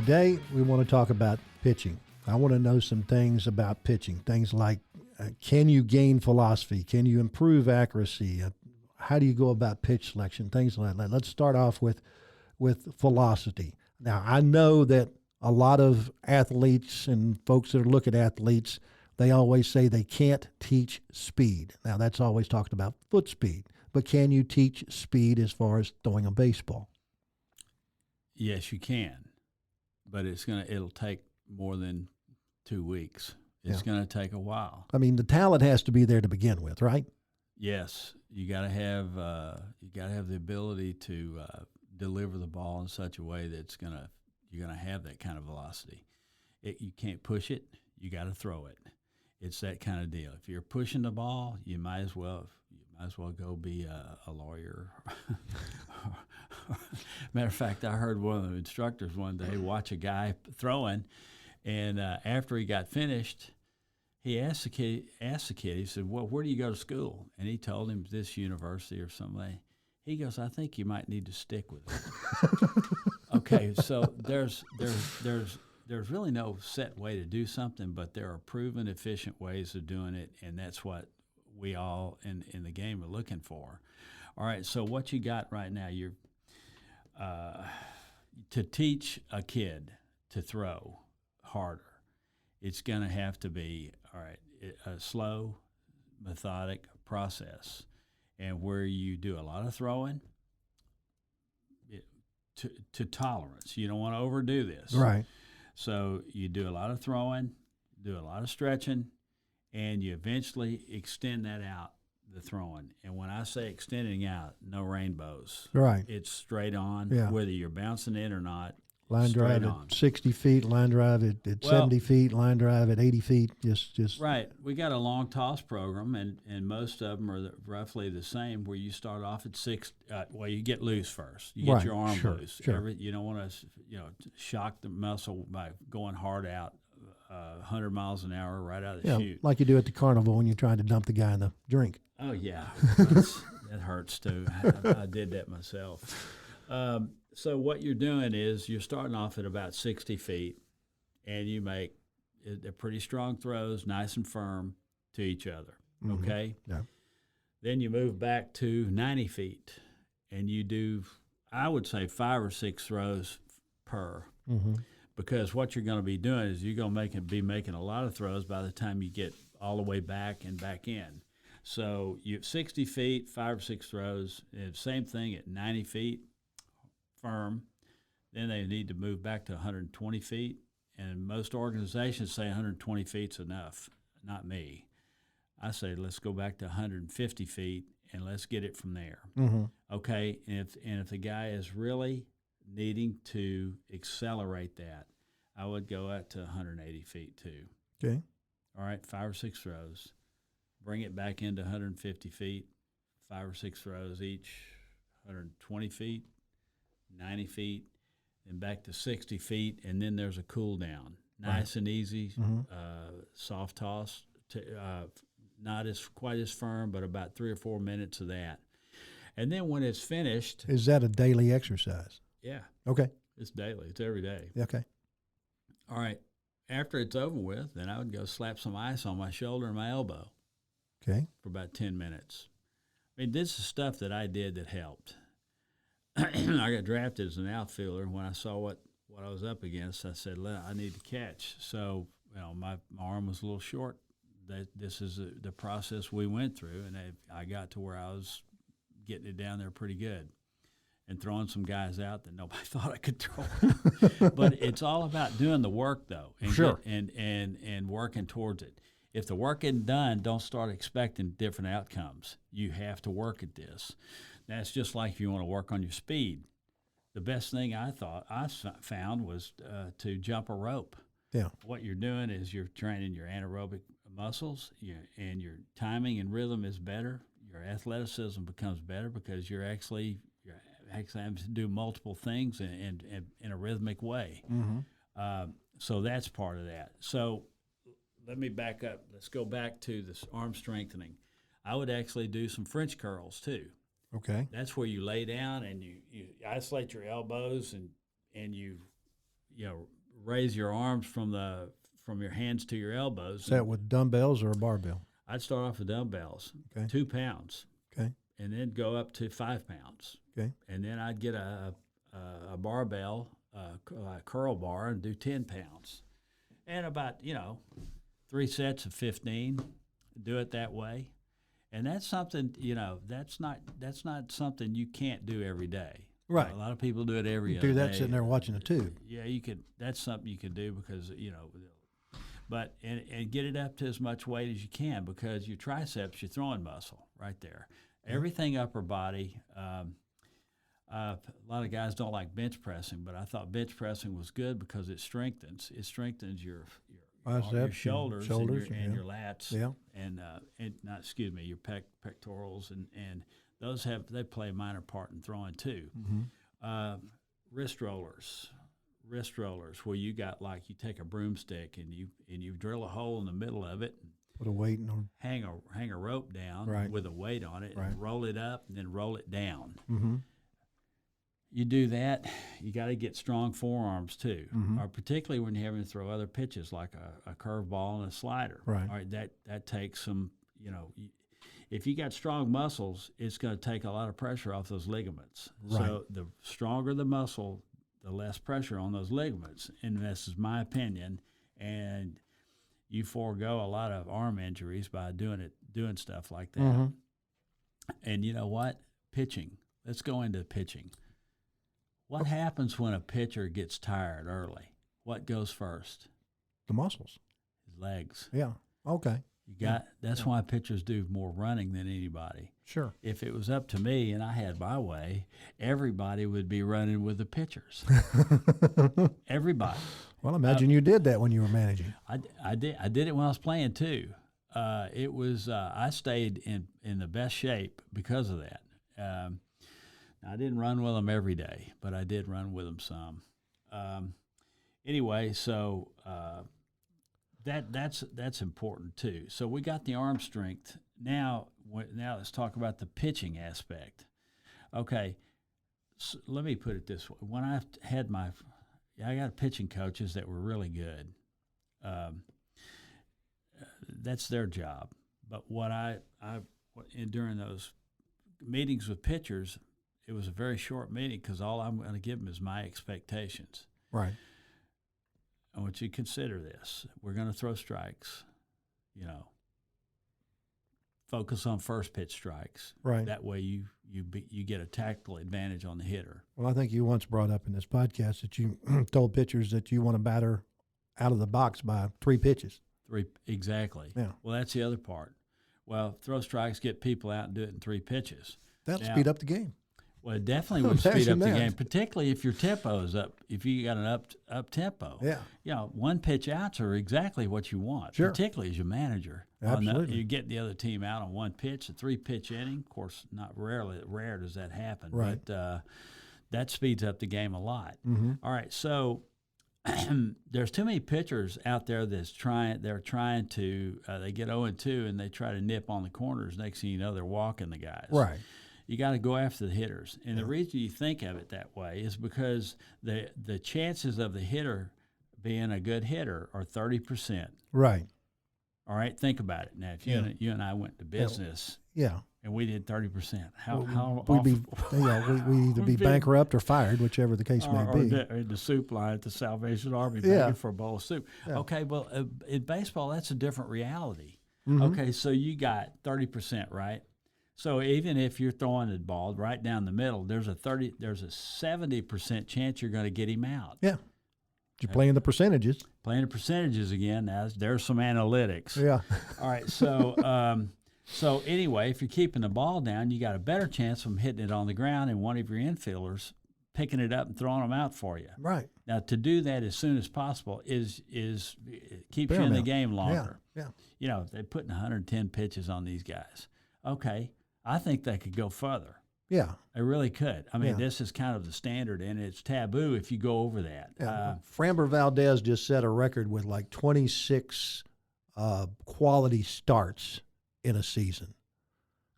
Today, we want to talk about pitching. I want to know some things about pitching, things like can you gain velocity? Can you improve accuracy? How do you go about pitch selection? Things like that. Let's start off with velocity. Now, I know that a lot of athletes and folks that look at athletes, they always say they can't teach speed. Now, that's always talked about foot speed. But can you teach speed as far as throwing a baseball? Yes, you can. But it'll take more than 2 weeks. It's going to take a while. I mean, the talent has to be there to begin with, right? Yes, you got to have the ability to deliver the ball in such a way that you're gonna have that kind of velocity. You can't push it. You got to throw it. It's that kind of deal. If you're pushing the ball, you might as well go be a lawyer. Matter of fact, I heard one of the instructors one day watch a guy throwing, and after he got finished, he asked the kid. He said, "Well, where do you go to school?" And he told him this university or something. He goes, "I think you might need to stick with it." Okay, so there's really no set way to do something, but there are proven, efficient ways of doing it, and that's what we all in the game are looking for. All right, so what you got right now, you're to teach a kid to throw harder, it's going to have to be, a slow, methodic process, and where you do a lot of throwing to tolerance. You don't want to overdo this. Right. So you do a lot of throwing, do a lot of stretching, and you eventually extend that out, the throwing. And when I say extending out, no rainbows. Right. It's straight on, whether you're bouncing in or not. Line drive at 60 feet, line drive at 70 feet, line drive at 80 feet. Just right. We got a long toss program, and most of them are roughly the same. Where you start off at 6. You get loose first. You get your arm loose. Sure. You don't want to shock the muscle by going hard out 100 miles an hour right out of the chute. Like you do at the carnival when you're trying to dump the guy in the drink. Oh yeah, that hurts too. I did that myself. So what you're doing is you're starting off at about 60 feet, and you make they're pretty strong throws, nice and firm to each other, okay? Yeah. Then you move back to 90 feet, and you do, I would say, 5 or 6 throws per, because what you're going to be doing is you're going to be making a lot of throws by the time you get all the way back and back in. So you have 60 feet, 5 or 6 throws, and same thing at 90 feet. Firm, then they need to move back to 120 feet, and most organizations say 120 feet's enough. Not me. I say let's go back to 150 feet and let's get it from there. Okay, and if the guy is really needing to accelerate that, I would go out to 180 feet too. Okay. All right, 5 or 6 throws. Bring it back into 150 feet, 5 or 6 throws each, 120 feet. 90 feet, and back to 60 feet, and then there's a cool down. Nice and easy, soft toss, not quite as firm, but about 3 or 4 minutes of that. And then when it's finished. Is that a daily exercise? Yeah. Okay. It's daily. It's every day. Okay. All right. After it's over with, then I would go slap some ice on my shoulder and my elbow. Okay. For about 10 minutes. I mean, this is stuff that I did that helped. I got drafted as an outfielder. When I saw what I was up against, I said, I need to catch. So, my arm was a little short. This is the process we went through, and I got to where I was getting it down there pretty good and throwing some guys out that nobody thought I could throw. But it's all about doing the work, though, and and working towards it. If the work isn't done, don't start expecting different outcomes. You have to work at this. That's just like if you want to work on your speed. The best thing I found was to jump a rope. Yeah. What you're doing is you're training your anaerobic muscles, and your timing and rhythm is better. Your athleticism becomes better because you're actually having to do multiple things in a rhythmic way. So that's part of that. So let me back up. Let's go back to this arm strengthening. I would actually do some French curls too. Okay. That's where you lay down and you isolate your elbows and you raise your arms from your hands to your elbows. Is that with dumbbells or a barbell? I'd start off with dumbbells, Okay. 2 pounds. Okay. And then go up to 5 pounds. Okay. And then I'd get a barbell, a curl bar, and do 10 pounds. And about, 3 sets of 15, do it that way. And that's something, that's not something you can't do every day. Right. A lot of people do it every other Do day. that sitting there watching the tube. Yeah, you could. That's something you could do because, but and get it up to as much weight as you can, because your triceps, your throwing muscle right there. Everything upper body. A lot of guys don't like bench pressing, but I thought bench pressing was good because it strengthens. It strengthens your shoulders and your lats. Yeah. Your pectorals and those they play a minor part in throwing too. Mm-hmm. Wrist rollers where you got, like, you take a broomstick and you drill a hole in the middle of it. Put a weight on. Hang a rope down with a weight on it, and roll it up and then roll it down. Mm-hmm. You do that, you got to get strong forearms too, or particularly when you're having to throw other pitches like a curveball and a slider. Right. All right, that takes some, if you got strong muscles, it's going to take a lot of pressure off those ligaments. Right. So the stronger the muscle, the less pressure on those ligaments. And this is my opinion. And you forego a lot of arm injuries by doing stuff like that. Mm-hmm. And you know what? Pitching. Let's go into pitching. What happens when a pitcher gets tired early? What goes first? The muscles. His legs. Yeah. Okay. That's why pitchers do more running than anybody. Sure. If it was up to me and I had my way, everybody would be running with the pitchers. Everybody. Well, imagine you did that when you were managing. I did it when I was playing too. It was I stayed in the best shape because of that. I didn't run with them every day, but I did run with them some. Anyway, so that's important too. So we got the arm strength. Now let's talk about the pitching aspect. Okay, so let me put it this way: when I had I got pitching coaches that were really good. That's their job. But during those meetings with pitchers, it was a very short meeting because all I'm going to give them is my expectations. Right. I want you to consider this. We're going to throw strikes, focus on first pitch strikes. Right. That way you get a tactical advantage on the hitter. Well, I think you once brought up in this podcast that you told pitchers that you want to batter out of the box by 3 pitches. 3, exactly. Yeah. Well, that's the other part. Well, throw strikes, get people out and do it in 3 pitches. That'll speed up the game. Well, it definitely would speed up the game, particularly if your tempo is up. If you got an up tempo, yeah, 1 pitch outs are exactly what you want. Sure. Particularly as your manager. Absolutely, you get the other team out on 1 pitch, a 3-pitch inning. Of course, rare does that happen, right? But that speeds up the game a lot. Mm-hmm. All right, so there's too many pitchers out there they're trying to they get 0-2 and they try to nip on the corners. Next thing you know, they're walking the guys. Right. You got to go after the hitters. And the reason you think of it that way is because the chances of the hitter being a good hitter are 30%. Right. All right, think about it. Now, if you and I went to business and we did 30%, we'd either be bankrupt or fired, whichever the case may be. Or in the soup line at the Salvation Army begging for a bowl of soup. Yeah. Okay, well, in baseball, that's a different reality. Mm-hmm. Okay, so you got 30%, right? So even if you're throwing the ball right down the middle, there's a 70% chance you're going to get him out. Yeah. You're playing the percentages. Playing the percentages again. Now there's some analytics. Yeah. All right. So so anyway, if you're keeping the ball down, you got a better chance of hitting it on the ground and one of your infielders picking it up and throwing them out for you. Right. Now to do that as soon as possible is keeps you in the game longer. Yeah. They're putting 110 pitches on these guys. Okay. I think they could go further. Yeah. They really could. I mean, this is kind of the standard, and it's taboo if you go over that. Yeah. Framber Valdez just set a record with like 26 quality starts in a season.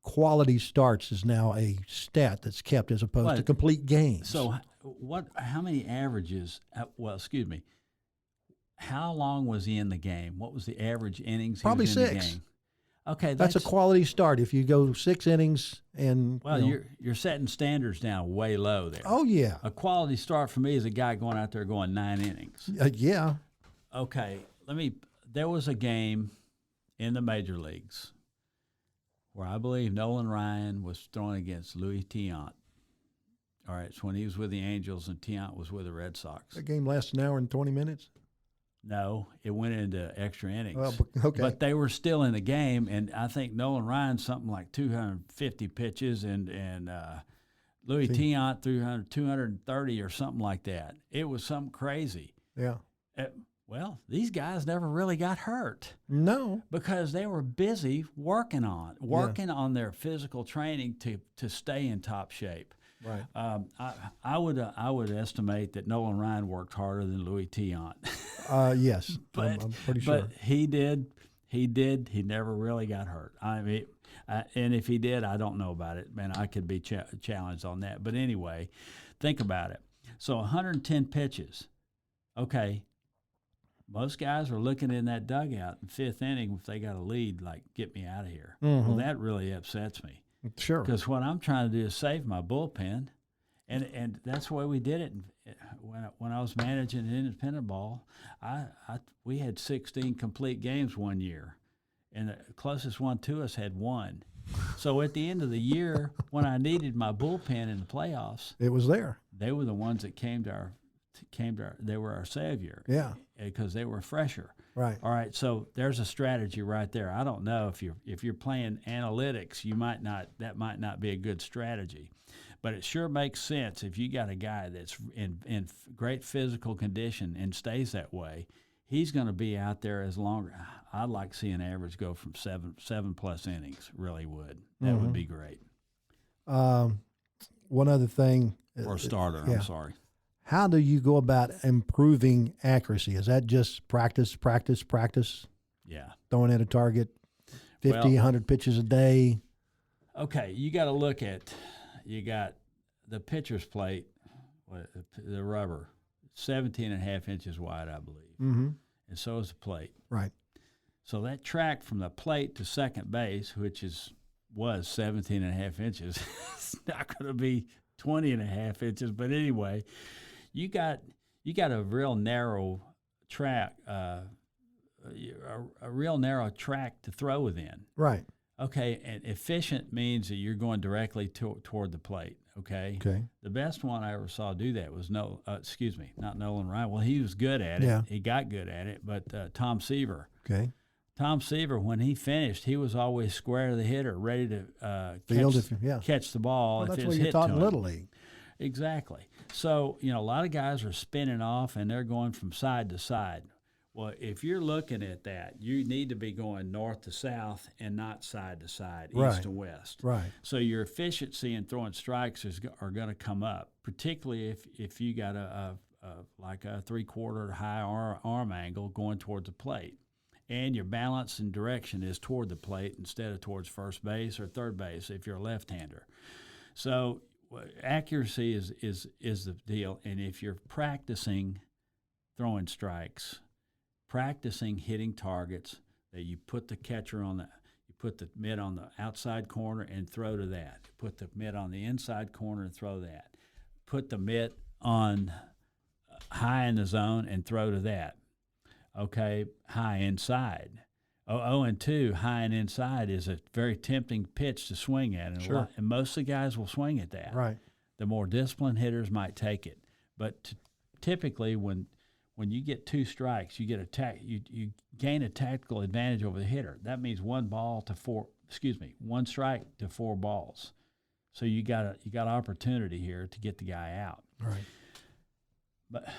Quality starts is now a stat that's kept as opposed to complete games. So How many averages? Well, excuse me. How long was he in the game? What was the average innings Probably he was in 6. the game? Okay, That's a quality start. If you go 6 innings and well, you're setting standards down way low there. oh yeah, A quality start for me is a guy going out there going 9 innings. yeah. Okay, there was a game in the major leagues where I believe Nolan Ryan was throwing against Louis Tiant. All right, it's when he was with the Angels and Tiant was with the Red Sox. That game lasts an hour and 20 minutes. No, it went into extra innings. Well, okay. But they were still in the game, and I think Nolan Ryan something like 250 pitches, and Louis Tiant threw 230 or something like that. It was something crazy. Yeah. Well, these guys never really got hurt. No. Because they were busy working on their physical training to stay in top shape. Right. I would estimate that Nolan Ryan worked harder than Louis Tiant. Yes, but, I'm pretty sure. But he did. He never really got hurt. I mean, and if he did, I don't know about it. Man, I could be challenged on that. But anyway, think about it. So 110 pitches. Okay. Most guys are looking in that dugout in 5th inning if they got a lead, like, get me out of here. Mm-hmm. Well, that really upsets me. Sure. Because what I'm trying to do is save my bullpen, and that's the way we did it. When I was managing independent ball, we had 16 complete games one year, and the closest one to us had 1. So at the end of the year, when I needed my bullpen in the playoffs, it was there. They were the ones that came to our. They were our savior. Yeah. Because they were fresher. Right. All right. So there's a strategy right there. I don't know if you're playing analytics, that might not be a good strategy, but it sure makes sense if you got a guy that's in great physical condition and stays that way. He's going to be out there as long. I'd like to see an average go from 7 plus innings. Really would. That would be great. One other thing. For a starter. Yeah. I'm sorry. How do you go about improving accuracy? Is that just practice? Yeah. Throwing at a target 50, 100 pitches a day? Okay, you got to look at, you got the pitcher's plate, the rubber, 17 and a half inches wide, I believe. Mm-hmm. And so is the plate. Right. So that track from the plate to second base, which was 17 and a half inches, it's not going to be 20 and a half inches. But anyway, you got a real narrow track, a real narrow track to throw within. Right. Okay, and efficient means that you're going directly toward the plate. Okay. Okay. The best one I ever saw do that was not Nolan Ryan. Well, he was good at it. Yeah. He got good at it, but Tom Seaver. Okay. Tom Seaver, when he finished, he was always square to the hitter, ready to catch the ball. Well, if that's it what was you're hit taught to in him. Little League. Exactly. So, a lot of guys are spinning off and they're going from side to side. Well, if you're looking at that, you need to be going north to south and not side to side, east to west. Right. So your efficiency in throwing strikes are going to come up, particularly if you got like a 3/4 high arm angle going towards the plate. And your balance and direction is toward the plate instead of towards first base or third base if you're a left-hander. So accuracy is the deal. And if you're practicing throwing strikes, practicing hitting targets, that you put the catcher you put the mitt on the outside corner and throw to that. Put the mitt on the inside corner and throw that. Put the mitt on high in the zone and throw to that. Okay, high inside. 0-2, high and inside is a very tempting pitch to swing at, and, and most of the guys will swing at that. Right. The more disciplined hitters might take it, but typically when you get 2 strikes, you you gain a tactical advantage over the hitter. That means 1 strike to 4 balls. So you got opportunity here to get the guy out. Right. But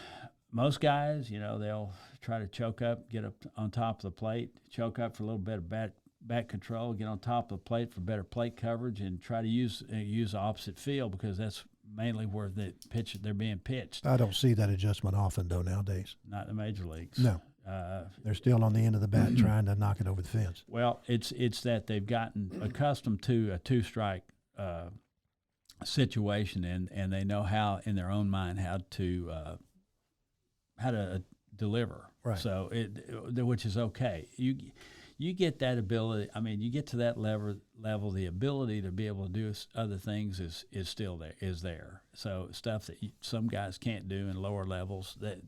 most guys, they'll try to choke up, get up on top of the plate, choke up for a little bit of bat control, get on top of the plate for better plate coverage, and try to use the opposite field because that's mainly where they're being pitched. I don't see that adjustment often, though, nowadays. Not in the major leagues. No. They're still on the end of the bat trying to knock it over the fence. Well, it's that they've gotten accustomed to a 2-strike situation, and they know how in their own mind how to deliver. Right. So which is okay. You get that ability. I mean, you get to that level. The ability to be able to do other things is still there. Is there. So stuff that some guys can't do in lower levels, that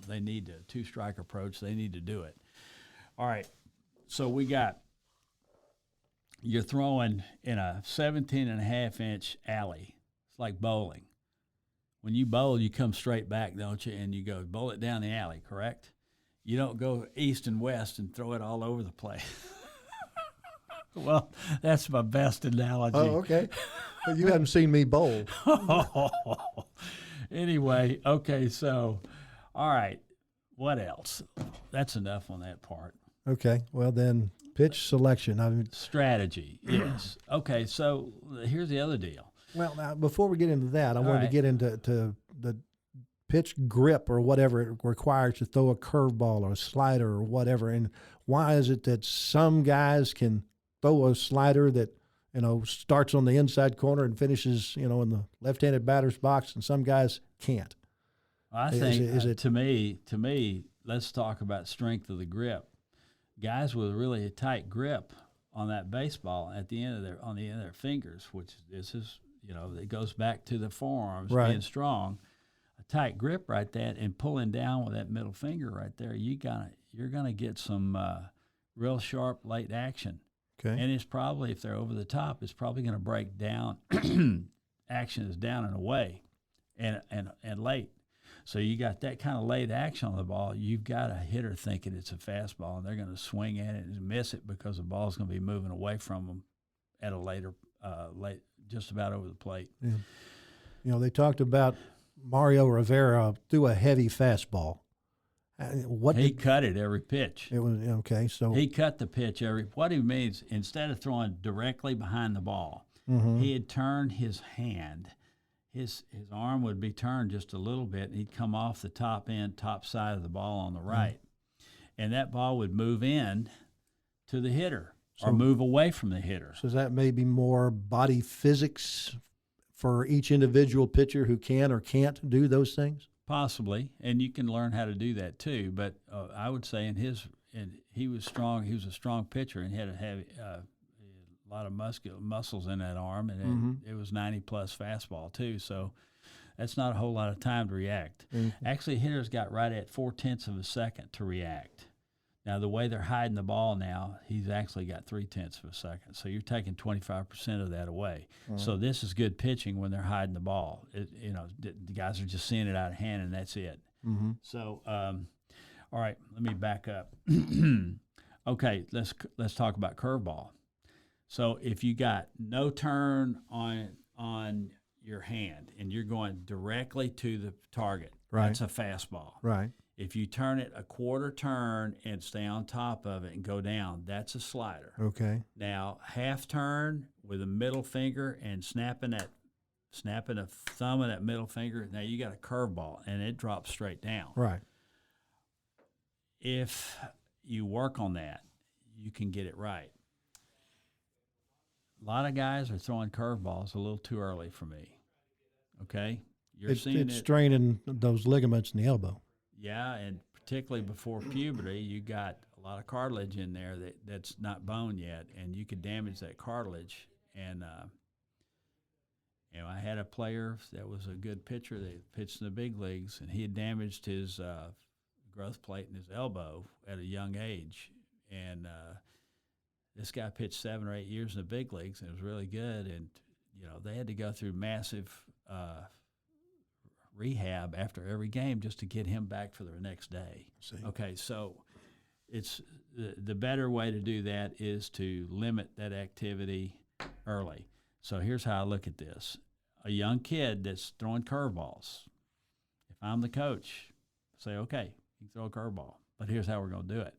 they need a two-strike approach. They need to do it. All right. So you're throwing in a 17.5-inch alley. It's like bowling. When you bowl, you come straight back, don't you? And you go bowl it down the alley, correct? You don't go east and west and throw it all over the place. Well, that's my best analogy. Oh, okay. But you haven't seen me bowl. Anyway, okay, so, all right, what else? That's enough on that part. Okay, well then, pitch selection. Strategy, yes. Okay, so here's the other deal. Well, now, before we get into that, I wanted to get into the pitch grip or whatever it requires to throw a curveball or a slider or whatever. And why is it that some guys can throw a slider that, starts on the inside corner and finishes, in the left-handed batter's box, and some guys can't? I think to me, let's talk about strength of the grip. Guys with really a tight grip on that baseball on the end of their fingers, which this is, it goes back to the forearms being strong. A tight grip right there, and pulling down with that middle finger right there, you're gonna get some real sharp late action. Okay. And it's probably, if they're over the top, it's probably going to break down. Action is down and away, and late. So you got that kind of late action on the ball. You've got a hitter thinking it's a fastball, and they're going to swing at it and miss it because the ball's going to be moving away from them at a later, just about over the plate. Yeah. They talked about Mario Rivera threw a heavy fastball. He cut it every pitch. It was okay. So he cut the pitch what he means, instead of throwing directly behind the ball, he had turned his hand. His arm would be turned just a little bit, and he'd come off the top side of the ball on the right, and that ball would move in to the hitter or move away from the hitter. So that may be more body physics for each individual pitcher who can or can't do those things? Possibly, and you can learn how to do that too. But I would say he was strong. He was a strong pitcher and had a lot of muscles in that arm, and it was 90-plus fastball too. So that's not a whole lot of time to react. Actually, hitters got right at 0.4 of a second to react. Now, the way they're hiding the ball now, he's actually got 0.3 of a second. So you're taking 25% of that away. So this is good pitching when they're hiding the ball. The guys are just seeing it out of hand, and that's it. So, all right, let me back up. Okay, let's talk about curveball. So if you got no turn on your hand and you're going directly to the target, that's a fastball. Right. If you turn it a quarter turn and stay on top of it and go down, that's a slider. Okay. Now, half turn with a middle finger and snapping a thumb of that middle finger, now you got a curveball, and it drops straight down. Right. If you work on that, you can get it right. A lot of guys are throwing curveballs a little too early for me. Okay? It's straining those ligaments in the elbow. Yeah, and particularly before puberty, you got a lot of cartilage in there that's not bone yet, and you could damage that cartilage. And I had a player that was a good pitcher that pitched in the big leagues, and he had damaged his growth plate in his elbow at a young age. And this guy pitched 7 or 8 years in the big leagues, and it was really good. And they had to go through massive rehab after every game just to get him back for the next day. Okay, so it's the better way to do that is to limit that activity early. So here's how I look at this. A young kid that's throwing curveballs, if I'm the coach, say, okay, you can throw a curveball, but here's how we're going to do it.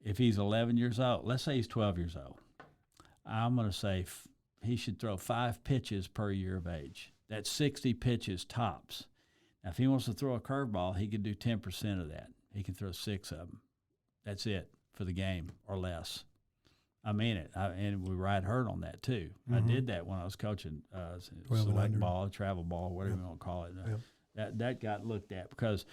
If he's 11 years old, let's say he's 12 years old, I'm going to say he should throw 5 pitches per year of age. That's 60 pitches tops. Now, if he wants to throw a curveball, he could do 10% of that. He can throw 6 of them. That's it for the game or less. I mean it. And we ride herd on that too. I did that when I was coaching select ball, travel ball, whatever you want to call it. That got looked at because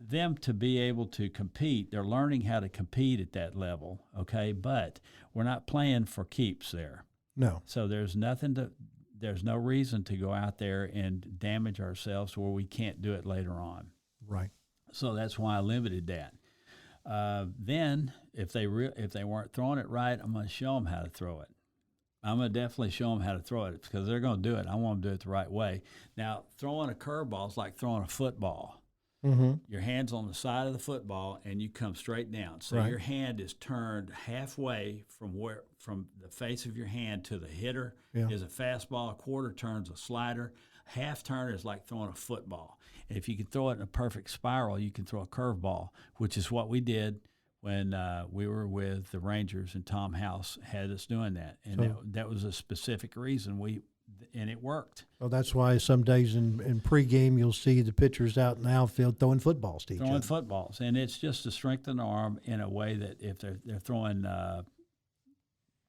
them to be able to compete, they're learning how to compete at that level, okay? But we're not playing for keeps there. No. So there's no reason to go out there and damage ourselves where we can't do it later on. Right. So that's why I limited that. Then if they weren't throwing it right, I'm going to show them how to throw it. I'm going to definitely show them how to throw it because they're going to do it. I want them to do it the right way. Now, throwing a curveball is like throwing a football. Your hand's on the side of the football, and you come straight down. So your hand is turned halfway from the face of your hand to the hitter is a fastball. A quarter turn's a slider. Half turn is like throwing a football. And if you can throw it in a perfect spiral, you can throw a curveball, which is what we did when we were with the Rangers, and Tom Hough had us doing that. And that was a specific reason and it worked. Well, that's why some days in pregame you'll see the pitchers out in the outfield throwing footballs to each other. Throwing footballs, and it's just to strengthen the arm in a way that if they're throwing a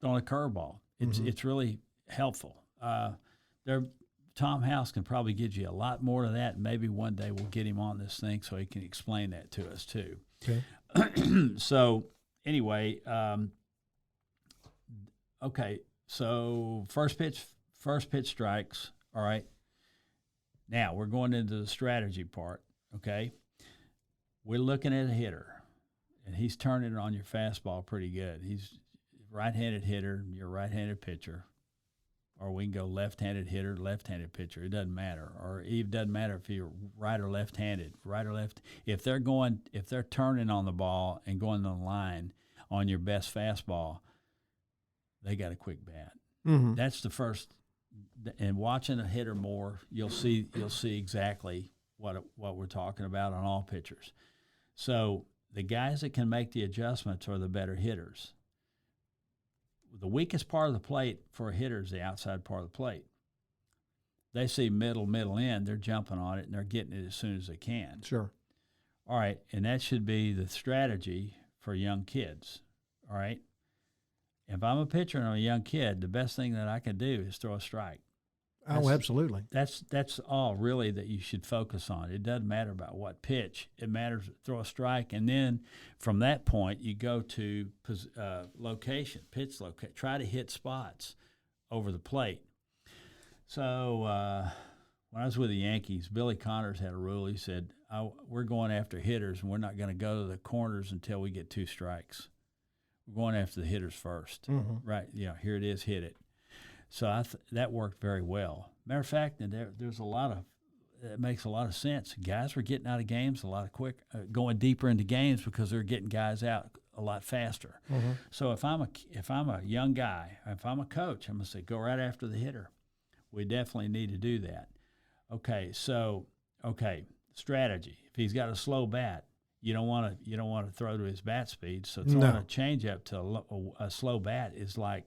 curveball, it's really helpful. Tom Hough can probably get you a lot more to that. Maybe one day we'll get him on this thing so he can explain that to us too. Okay. So anyway, okay. So first pitch strikes. All right. Now we're going into the strategy part. Okay. We're looking at a hitter, and he's turning it on your fastball pretty good. He's a right-handed hitter. You're a right-handed pitcher. Or we can go left-handed hitter, left-handed pitcher. It doesn't matter. Or it doesn't matter if you're right or left-handed, right or left. If they're turning on the ball and going on the line on your best fastball, they got a quick bat. That's the first. And watching a hitter more, you'll see exactly what we're talking about on all pitchers. So the guys that can make the adjustments are the better hitters. The weakest part of the plate for a hitter is the outside part of the plate. They see middle end, they're jumping on it, and they're getting it as soon as they can. Sure. All right, and that should be the strategy for young kids. All right? If I'm a pitcher and I'm a young kid, the best thing that I can do is throw a strike. Absolutely. That's all really that you should focus on. It doesn't matter about what pitch. It matters throw a strike, and then from that point you go to location, pitch location. Try to hit spots over the plate. So when I was with the Yankees, Billy Connors had a rule. He said, we're going after hitters, and we're not going to go to the corners until we get 2 strikes. We're going after the hitters first. Right, here it is, hit it. So that worked very well. Matter of fact, there's a lot of it makes a lot of sense. Guys were getting out of games a lot going deeper into games because they're getting guys out a lot faster. So if I'm a young guy, if I'm a coach, I'm gonna say go right after the hitter. We definitely need to do that. Okay, strategy. If he's got a slow bat, you don't want to throw to his bat speed. So throwing a changeup to a slow bat is like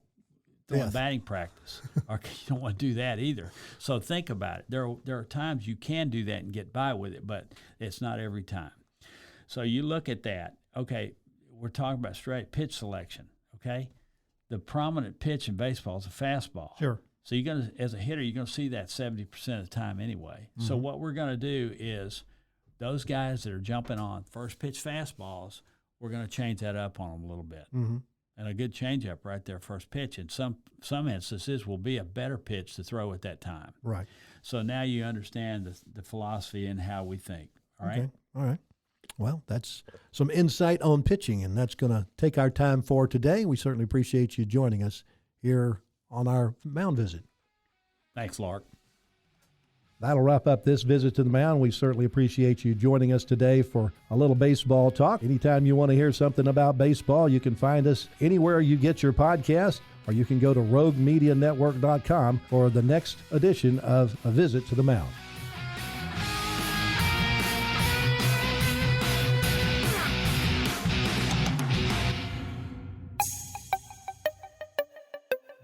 throwing batting practice. Or you don't want to do that either. So think about it. There are times you can do that and get by with it, but it's not every time. So you look at that. Okay, we're talking about straight pitch selection. Okay, the prominent pitch in baseball is a fastball. Sure. So as a hitter, you're gonna see that 70% of the time anyway. So what we're gonna do is those guys that are jumping on first pitch fastballs, we're gonna change that up on them a little bit. And a good changeup right there, first pitch, in some instances will be a better pitch to throw at that time. Right. So now you understand the philosophy and how we think. All right? Okay. All right. Well, that's some insight on pitching, and that's going to take our time for today. We certainly appreciate you joining us here on our Mound visit. Thanks, Lark. That'll wrap up this visit to the Mound. We certainly appreciate you joining us today for a little baseball talk. Anytime you want to hear something about baseball, you can find us anywhere you get your podcast, or you can go to roguemedianetwork.com for the next edition of A Visit to the Mound.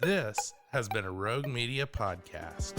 This has been a Rogue Media podcast.